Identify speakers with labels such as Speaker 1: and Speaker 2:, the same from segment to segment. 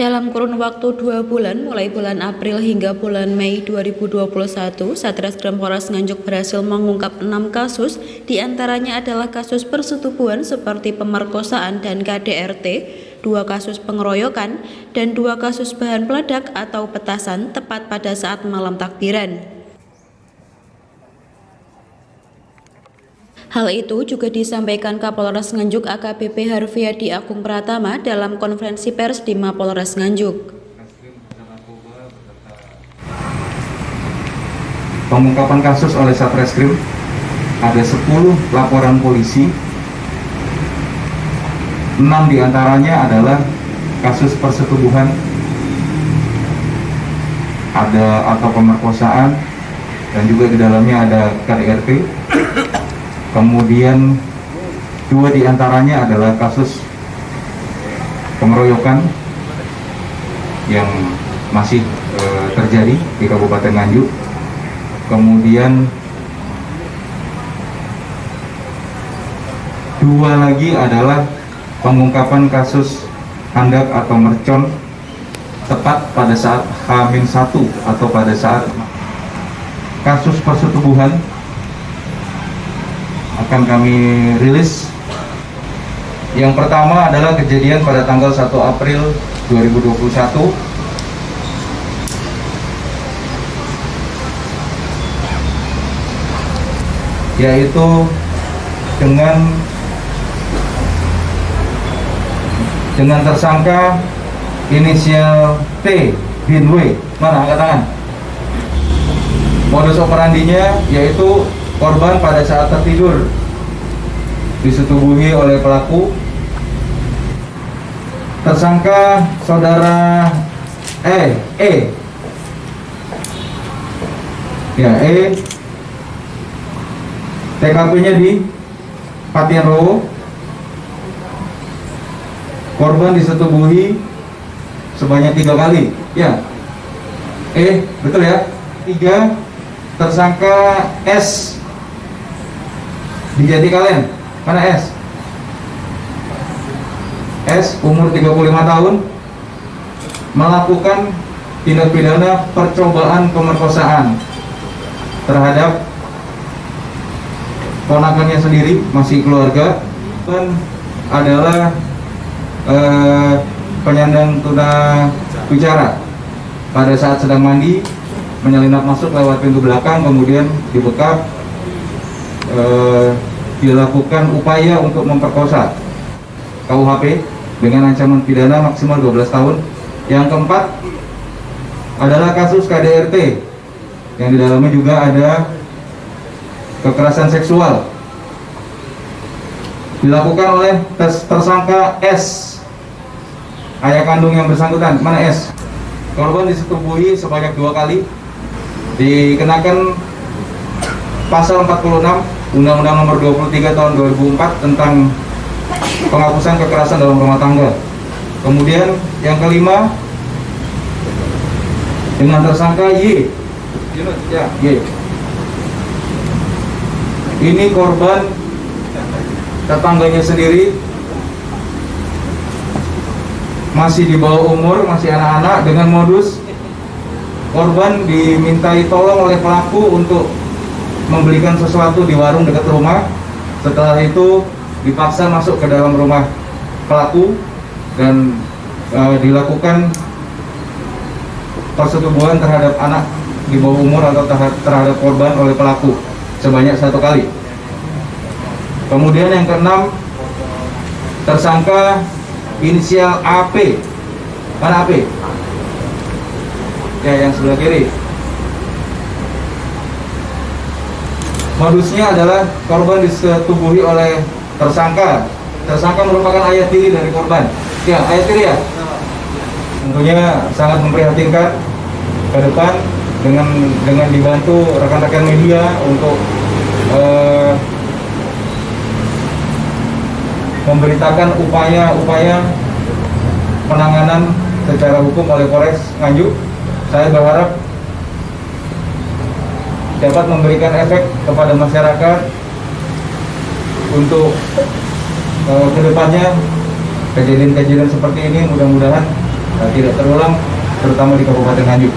Speaker 1: Dalam kurun waktu 2 bulan, mulai bulan April hingga bulan Mei 2021, Satreskrim Polres Nganjuk berhasil mengungkap 6 kasus, diantaranya adalah kasus persetubuhan seperti pemerkosaan dan KDRT, 2 kasus pengeroyokan, dan 2 kasus bahan peledak atau petasan tepat pada saat malam takbiran. Hal itu juga disampaikan Kapolres Nganjuk AKBP Harfiadi Agung Pratama dalam konferensi pers di Mapolres Nganjuk.
Speaker 2: Pengungkapan kasus oleh Satreskrim, ada 10 laporan polisi, 6 diantaranya adalah kasus persetubuhan, atau pemerkosaan, dan juga di dalamnya ada KDRT. Kemudian 2 diantaranya adalah kasus pengeroyokan yang masih terjadi di Kabupaten Nganjuk. Kemudian 2 lagi adalah pengungkapan kasus handak atau mercon tepat pada saat H-1 atau pada saat kasus persetubuhan akan kami rilis. Yang pertama adalah kejadian pada tanggal 1 April 2021 yaitu dengan tersangka inisial T bin W. Mana angkat tangan? Modus operandinya yaitu korban pada saat tertidur disetubuhi oleh pelaku. Tersangka saudara E. TKP-nya di Patian Rowo. Korban disetubuhi sebanyak 3 kali. Ya. Betul ya? 3. Tersangka S di Jatikalen. Mana S? S umur 35 tahun melakukan tindak pidana percobaan pemerkosaan terhadap ponakannya sendiri, masih keluarga, dan adalah penyandang tuna bicara. Pada saat sedang mandi, menyelinap masuk lewat pintu belakang, kemudian dibekap, dilakukan upaya untuk memperkosa, KUHP, dengan ancaman pidana maksimal 12 tahun. Yang keempat adalah kasus KDRT, yang di dalamnya juga ada kekerasan seksual, dilakukan oleh tersangka S, ayah kandung yang bersangkutan. Mana S? Korban disetubuhi sebanyak 2 kali, dikenakan pasal 46 Undang-Undang Nomor 23 Tahun 2004 tentang penghapusan kekerasan dalam rumah tangga. Kemudian yang kelima dengan tersangka Y. Ini korban tetangganya sendiri, masih di bawah umur, masih anak-anak, dengan modus korban dimintai tolong oleh pelaku untuk membelikan sesuatu di warung dekat rumah. Setelah itu dipaksa masuk ke dalam rumah pelaku dan dilakukan persetubuhan terhadap anak di bawah umur atau terhadap korban oleh pelaku sebanyak 1 kali. Kemudian yang keenam, tersangka inisial AP. Mana AP? Ya, yang sebelah kiri. Modusnya adalah korban disetubuhi oleh tersangka. Tersangka merupakan ayah tiri dari korban. Ya, ayah tiri ya. Tentunya sangat memprihatinkan. Ke depan dengan dibantu rekan-rekan media untuk memberitakan upaya-upaya penanganan secara hukum oleh Polres Nganjuk. Saya berharap dapat memberikan efek kepada masyarakat untuk kedepannya kejadian-kejadian seperti ini mudah-mudahan tidak terulang, terutama di Kabupaten Nganjuk.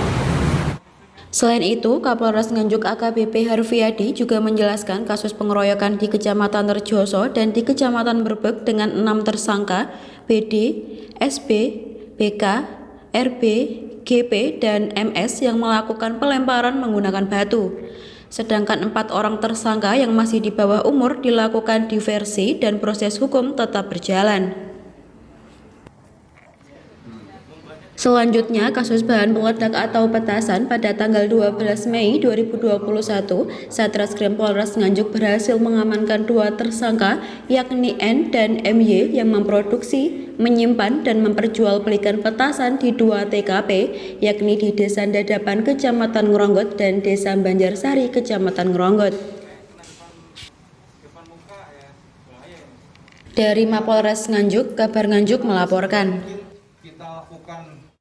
Speaker 1: Selain itu, Kapolres Nganjuk AKBP Harfiadi juga menjelaskan kasus pengeroyokan di Kecamatan Rejoso dan di Kecamatan Brebek dengan 6 tersangka BD, SB, BK, RB, GP, dan MS yang melakukan pelemparan menggunakan batu. Sedangkan 4 orang tersangka yang masih di bawah umur dilakukan diversi dan proses hukum tetap berjalan. Selanjutnya, kasus bahan peledak atau petasan pada tanggal 12 Mei 2021, Satreskrim Polres Nganjuk berhasil mengamankan 2 tersangka, yakni N dan MY yang memproduksi, menyimpan, dan memperjualbelikan petasan di 2 TKP, yakni di Desa Dadapan, Kecamatan Ngronggot, dan Desa Banjarsari, Kecamatan Ngronggot. Dari Mapolres Nganjuk, Kabar Nganjuk melaporkan.
Speaker 2: Kita lakukan